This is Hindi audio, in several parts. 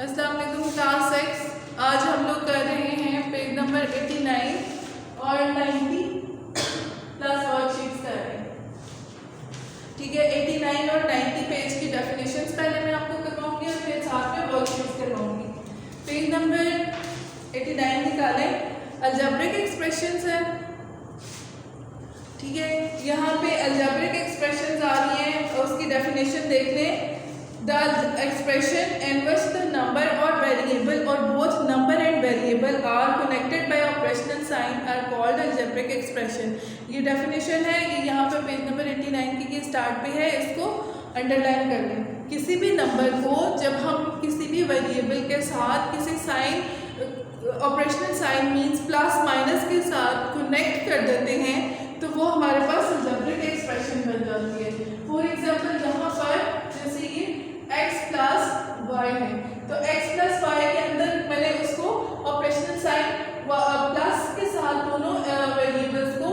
अस्सलाम वालेकुम क्लास 6। आज हम लोग कर रहे हैं पेज नंबर 89 और 90 प्लस वर्कशीट्स कर रहे हैं। ठीक है, 89 और 90 पेज की डेफिनेशंस पहले मैं आपको करवाऊंगी और फिर साथ में वर्कशीट्स करवाऊंगी। पेज नंबर 89 निकालें, अलजेब्रिक एक्सप्रेशंस है। ठीक है, यहाँ पे अलजेब्रिक एक्सप्रेशंस आ रही हैं और उसकी डेफिनेशन देख लें। The expression in which the number or variable or both number and variable are connected by operational sign are called algebraic expression। ये डेफिनेशन है, ये यहाँ पे पेज नंबर 89 की स्टार्ट पे है, इसको अंडरलाइन कर लें। किसी भी नंबर को जब हम किसी भी वेरिएबल के साथ किसी sign, operational sign means plus minus के साथ कनेक्ट कर देते हैं तो वो हमारे पास अलजेब्रिक एक्सप्रेशन बन जाती है। फॉर एग्जाम्पल यहाँ पर जैसे ये x प्लस वाई है, तो x प्लस वाई के अंदर मैंने उसको ऑपरेशनल साइन प्लस के साथ दोनों वेरिएबल्स को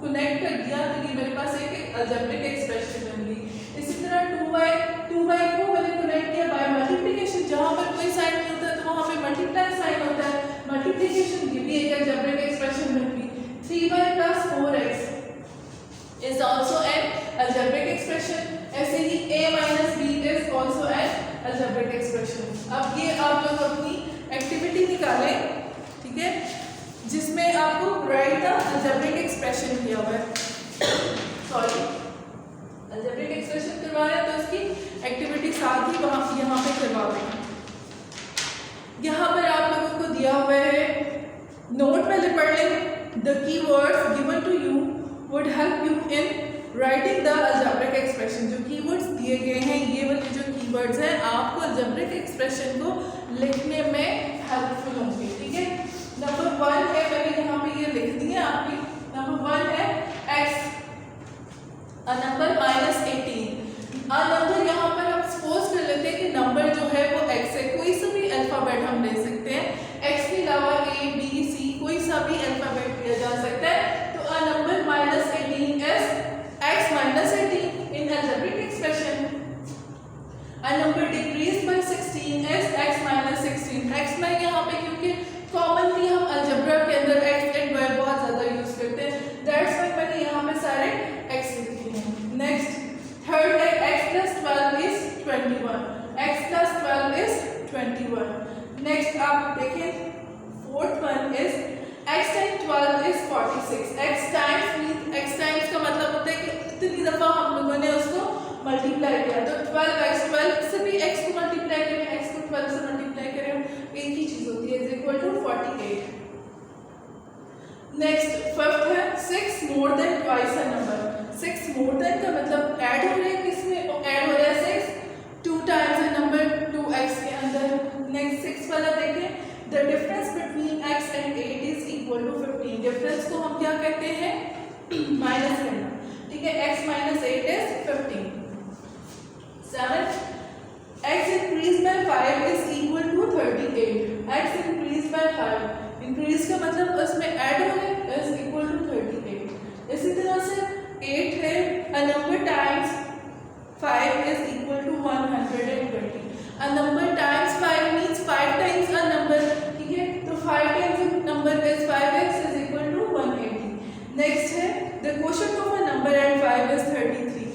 कनेक्ट कर दिया, तो ये मेरे पास एक अलजेब्रिक एक्सप्रेशन बन गई। इसी तरह 2y को मैंने कनेक्ट किया बाय मल्टीप्लिकेशन, जहाँ पर कोई साइन नहीं होता तो वहाँ पे मल्टीप्लाई साइन होता है, मल्टीप्लिकेशन, ये भी एक अलजेब्रिक एक्सप्रेशन बन गई। 3y plus 4x is also an algebraic expression. ऐसे ही a minus b is also an algebraic expression. अब ये आप लोग अपनी एक्टिविटी निकालें, ठीक है, जिसमें आपको राइट द अलजेब्रिक एक्सप्रेशन किया हुआ है। सॉरी, अलजेब्रिक एक्सप्रेशन करवा रहे हैं तो उसकी एक्टिविटी साथ ही वहाँ यहाँ पे करवा रहे हैं। यहाँ पर आप लोगों को दिया हुआ है, नोट पहले पढ़ लें। The keywords given to you would help you in writing the algebraic expression. जो कीवर्ड्स दिए गए हैं, ये वाले जो कीवर्ड्स हैं आपको अलजेब्रिक एक्सप्रेशन को लिखने में हेल्पफुल होंगे। ठीक है, नंबर 1 है, मैंने यहाँ पे ये लिख दिया आपकी। नंबर 1 है x, a number minus 18। a number यहाँ पर हम सपोज कर लेते हैं कि नंबर जो है वो x है, कोई सा भी अल्फाबेट हम ले सकते हैं। x के अलावा a b c कोई सा भी अल्फाबेट लिया जा सकता है। तो a number minus 18 is x minus 18 in algebraic expression. A number decreased by 16 is x minus 16। x में यहाँ पे क्योंकि कॉमनली हम अलजेब्रा के अंदर x एंड y बहुत ज़्यादा यूज करते हैं, दैट्स व्हाई मैंने यहाँ पे सारे x लिखे हैं। नेक्स्ट थर्ड है x plus 12 is 21। x plus 12 is 21। Next आप देखें, fourth one is x times 12 is 46। x times का मतलब होता है कि इतनी दफ़ा हम लोगों ने उसको मल्टीप्लाई किया, तो 12 से भी x को मल्टीप्लाई करें, x को 12 से मल्टीप्लाई करें, एक ही चीज़ होती है, is equal to 48। Next fifth है 6 more than twice a number. 6 more than का मतलब ऐड हो रहा है, किसमें ऐड हो रहा है 6 2 टाइम्स अ नंबर 2x के अंदर। नेक्स्ट 6 वाला देखें, the difference between x and 8 is equal to 15। Difference को हम क्या कहते हैं, माइनस करना। ठीक है, x माइनस 8 is 15। 7 x increase by 5 is equal to 38। x increase by 5, increase का मतलब उसमें ऐड हो गया, इज इक्वल टू 38। इसी तरह से 8 है, a number times 5 is equal to 120। a number times 5 means 5 times a number। ठीक है, तो 5 times a number is 5x is equal to 180। Next है the quotient of a number and 5 is 33।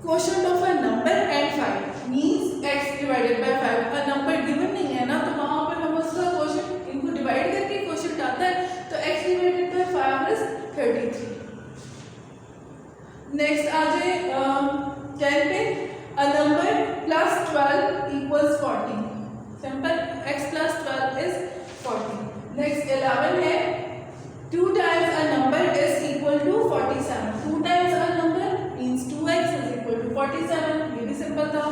quotient of a number and 5 means x divided by 5। a number given नहीं है ना, तो वहाँ पर हम उसका quotient, इनको डिवाइड करके quotient आता है, तो x divided by 5 is 33। Next आ जाए 10 पे, a number plus 12 equals 40। Simple, x plus 12 is 40। Next 11 है 2 times a number is equal to 47। 2 times a number means 2x is equal to 47। ये भी सिंपल था।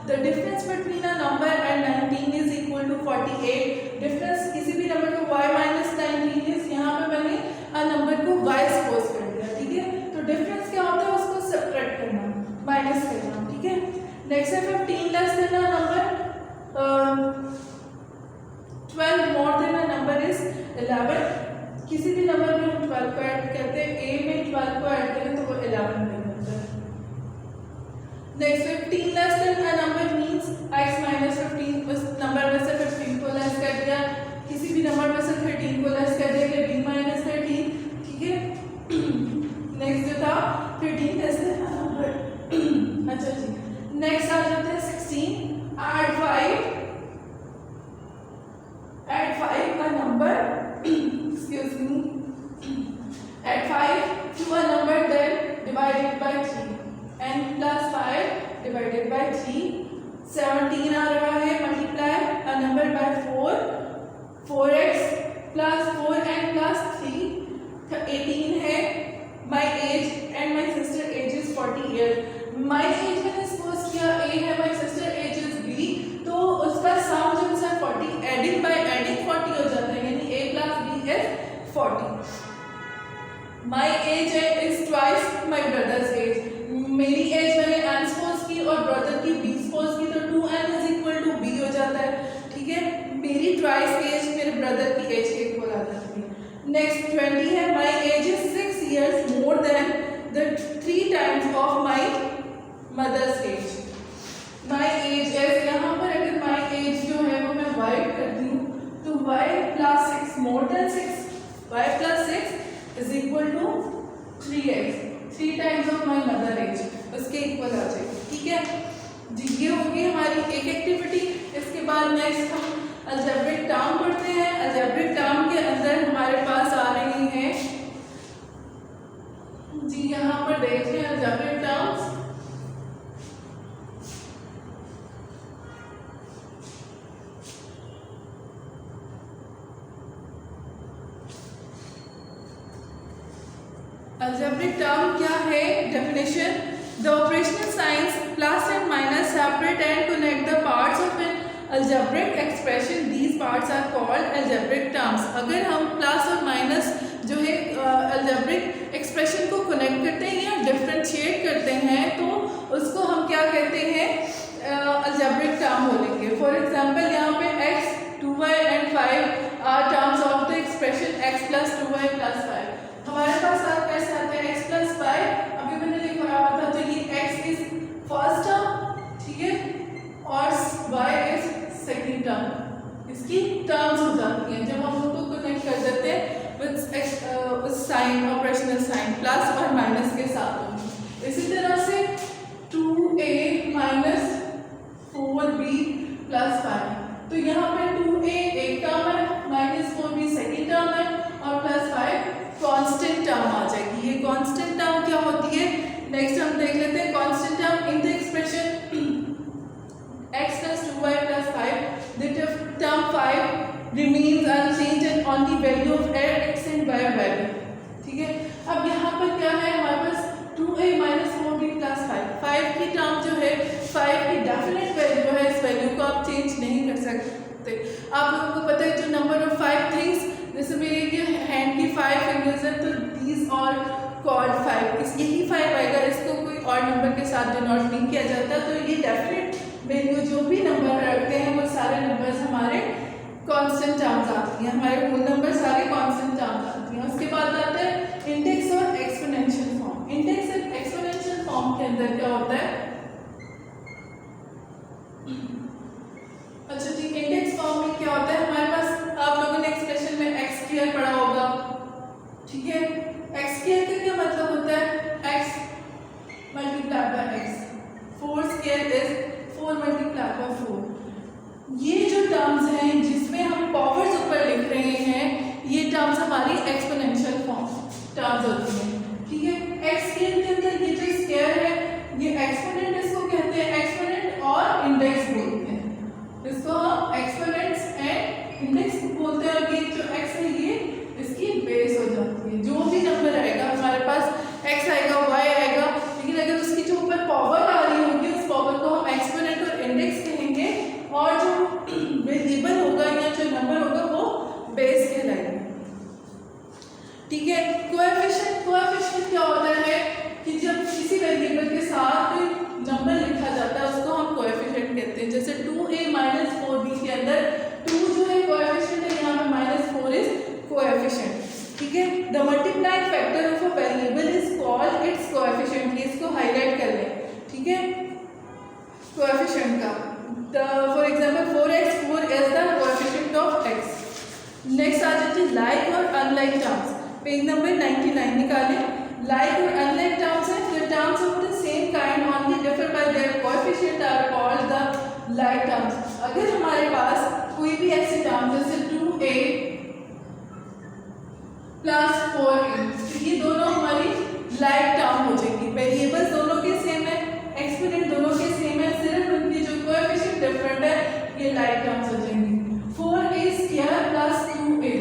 the difference between a number and 19 is equal to 48। Difference किसी भी नंबर को y minus 19 is, यहाँ पे मैंने a नंबर को y सपोज कर दिया। ठीक है, तो डिफरेंस क्या होता है, उसको सब्ट्रैक्ट करना, माइनस करना। ठीक है, नेक्स्ट है 15 less than a number, 12 more than a number is 11। किसी भी नंबर में हम 12 को ऐड करते हैं, a में 12 को ऐड करें तो वो 11 बन जाता है। Next 15 less than a number means x minus 15 उस नंबर में 17 आ रहा है, multiply a number by 4, 4x plus 4n plus 3, 18 है। My age and my sister age is 40 year. My age मैंने सपोज किया a है, my sister age is b, तो उसका सम जो है 40, एडिंग बाय एडिंग 40 हो जाता है, यानी a plus b is 40। My age is twice my brother's age. मेरी एज मैंने n सपोज की और ब्रदर की b सपोज की, तो 2n is equal to b हो जाता है। ठीक है, मेरी ट्वाइस एज मेरे ब्रदर की एज के इक्वल आ जाती है। नेक्स्ट 20 है, my age is 6 years more than the 3 times of my mother's age। my age is, यहाँ पर अगर my age जो है वो मैं y करती हूँ, तो y plus 6 more than 6, y plus 6 is equal to 3x, 3 times of my mother age, उसके इक्वल आ जाएगी। ठीक है जी, ये होगी हमारी एक एक्टिविटी। इसके बाद नेक्स्ट हम अलजेब्रिक टर्म पढ़ते हैं। अलजेब्रिक टर्म के अंदर हमारे पास आ रही हैं जी, यहाँ पर देख लें अलजेब्रिक टर्म्स। अलजेब्रिक टर्म क्या है? Definition, the operational signs plus and minus separate and connect the parts of an algebraic expression, these parts are called algebraic terms. अगर हम प्लस और माइनस जो है अलजेब्रिक एक्सप्रेशन को कनेक्ट करते हैं या डिफरेंशिएट करते हैं, तो उसको हम क्या कहते हैं? अलजेब्रिक टर्म बोलेंगे। फॉर एग्जांपल यहाँ पे x, 2y and 5 are terms of the expression x plus 2y plus 5। हमारे पास कैसे आता है x प्लस 5, अभी मैंने लिखा हुआ था, तो ये x इज फर्स्ट टर्म, ठीक है, और y इज सेकेंड टर्म। इसकी टर्म्स हो जाती हैं जब हम उनको कनेक्ट कर देते हैं with sign, operational sign plus और माइनस के साथ। इसी तरह से 2a माइनस 4b प्लस 5, तो यहाँ पे 2a एक टर्म है, माइनस 4b सेकेंड टर्म है, और प्लस 5 कांस्टेंट टर्म आ जाएगी। ये कांस्टेंट टर्म क्या होती है? नेक्स्ट हम देख लेते हैं constant term in the expression x plus 2y plus 5, the term 5 remains unchanged and on the value of x and y value। ठीक है, अब यहाँ पर क्या है हमारे पास 2a minus 4b plus 5 की टर्म जो है 5 की डेफिनेट वैल्यू है, इस वैल्यू को आप चेंज नहीं कर सकते। आप लोगों को पता है जो नंबर ऑफ 5 थिंग्स, जैसे मेरे हैंड की 5 फिंगर्स हैं, तो दीज और कॉल्ड 5, यही 5 आएगा, इसको कोई और नंबर के साथ डिनोट नहीं किया जाता। तो ये डेफिनेट वैल्यू जो भी नंबर रखते हैं वो सारे नंबर्स हमारे कांस्टेंट टर्म्स आती हैं, हमारे होल नंबर सारे कांस्टेंट टर्म्स आती हैं। उसके बाद आता है इंडेक्स और एक्सपोनेंशियल फॉर्म। इंडेक्स और एक्सपोनेंशियल फॉर्म के अंदर क्या होता है? अच्छा ठीक, इंडेक्स फॉर्म में क्या होता है? हमारे पास आप लोगों ने एक्सप्रेशन में एक्स स्क्वायर पढ़ा होगा, ठीक है। एक्स स्क्वायर का क्या मतलब होता है? X multiply by x, 4 square is 4 multiply by 4। ये जो टर्म्स हैं जिसमें हम पावर्स ऊपर लिख रहे हैं, ये टर्म्स हमारी एक्सपोनेंशियल फॉर्म टर्म्स होती हैं, ठीक है। एक्स स्क्वायर के अंदर ये जो स्क्वायर है, ये एक्सपोनेंट इसको कहते हैं, एक्सपोनेंट और इंडेक्स बोलते हैं, इसको हम एक्सपोनेंट्स एंड इंडेक्स बोलते हैं। और ये जो एक्स है ये इसकी बेस हो जाती है। जो भी नंबर आएगा हमारे पास, एक्स आएगा, वाई आएगा, लेकिन अगर उसकी जो ऊपर पावर आ रही होगी उस पावर को हम एक्सपोनेंट और इंडेक्स कहेंगे, और जो वेरिएबल होगा या जो नंबर होगा वो बेस कहलाएगा, ठीक है। कोएफिशिएंट क्या होता है कि जब किसी वेरिएबल के साथ कोई नंबर लिखा जाता है उसको हम कोएफिशिएंट कहते हैं। जैसे 2a माइनस 4b के अंदर 2 जो है कोएफिशिएंट है, यहाँ पे माइनस 4 इज कोएफिशिएंट, ठीक है। The multiplying factor of a variable is called its coefficient. इसको हाईलाइट कर लें, ठीक है, कोएफिशिएंट का। For example 4x4 is the coefficient of x। Next आ जाती है लाइक और अनलाइक टर्म्स। पेज नंबर 99 निकालें। लाइक और अनलाइक टर्म्स हैं, the terms of the same kind only differ by their coefficient are called the like terms। अगर हमारे पास कोई भी ऐसे टर्म जैसे 2a प्लस 4a, तो ये दोनों हमारी लाइक टर्म हो जाएगी। वेरिएबल्स दोनों के सेम है, एक्सपोनेंट दोनों के सेम है, सिर्फ उनकी जो कोएफिशिएंट ये लाइक टर्म्स हो जाएंगी। 4a square plus 2a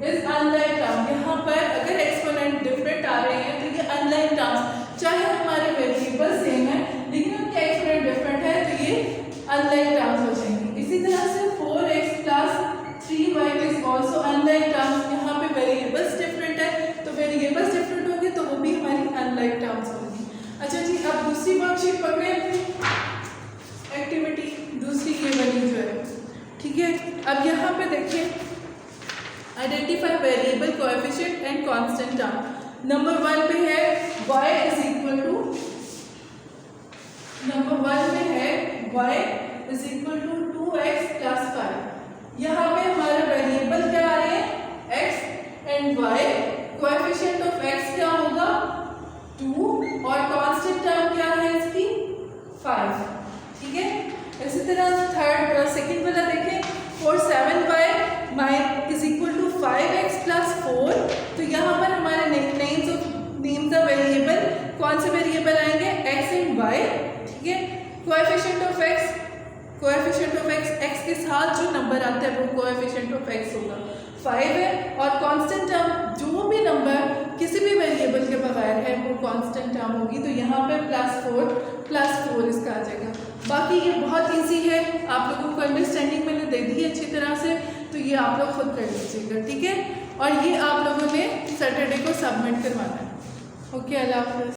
is unlike term. यहाँ पर अगर एक्सपोनेंट डिफरेंट आ रहे हैं तो ये अनलाइक टर्म्स, चाहे हमारे वेरिएबल सेम है लेकिन उनके एक्सपोनेंट डिफरेंट है तो ये अनलाइक टर्म्स हो जाएंगी। इसी तरह से 4x plus 3y is also unlike terms. यहाँ पे वेरिएबल्स डिफरेंट है तो वेरिएबल्स डिफरेंट होंगे तो वो भी हमारी अनलाइक टर्म्स होंगी। अच्छा जी, अब दूसरी वर्कशीट पकड़े एक्टिविटी, दूसरी ये वाली जो है, ठीक है। अब यहाँ पे देखिए identify variable coefficient and constant term. Number 1 पे है y is equal to, number 1 में है y is equal to 2x plus 5। यहाँ पे हमारे वेरिएबल क्या आ रहे हैं x and y, coefficient of x क्या होगा 2 और कांस्टेंट टर्म क्या है इसकी 5, ठीक है। इसी तरह सेकंड वाला देखें, for 7y is equal to 5x plus 4। तो यहाँ पर हमारे नेम्स ऑफ वेरिएबल कौन से वेरिएबल आएंगे x एंड y, ठीक है। कोएफिशिएंट ऑफ x, x के साथ जो नंबर आता है वो कोएफिशिएंट ऑफ x होगा 5 है, और कांस्टेंट टर्म जो भी नंबर किसी भी वेरिएबल के बगैर है वो कांस्टेंट टर्म होगी। तो यहाँ पे +4 इसका आ जाएगा। बाकी ये बहुत इजी है, आप लोगों को अंडरस्टैंडिंग मैंने दे दी है अच्छी तरह से, तो ये आप लोग खुद कर लीजिएगा, ठीक है। और ये आप लोगों ने सैटरडे को सबमिट करवाना है। ओके, अल्लाह हाफ़िज़।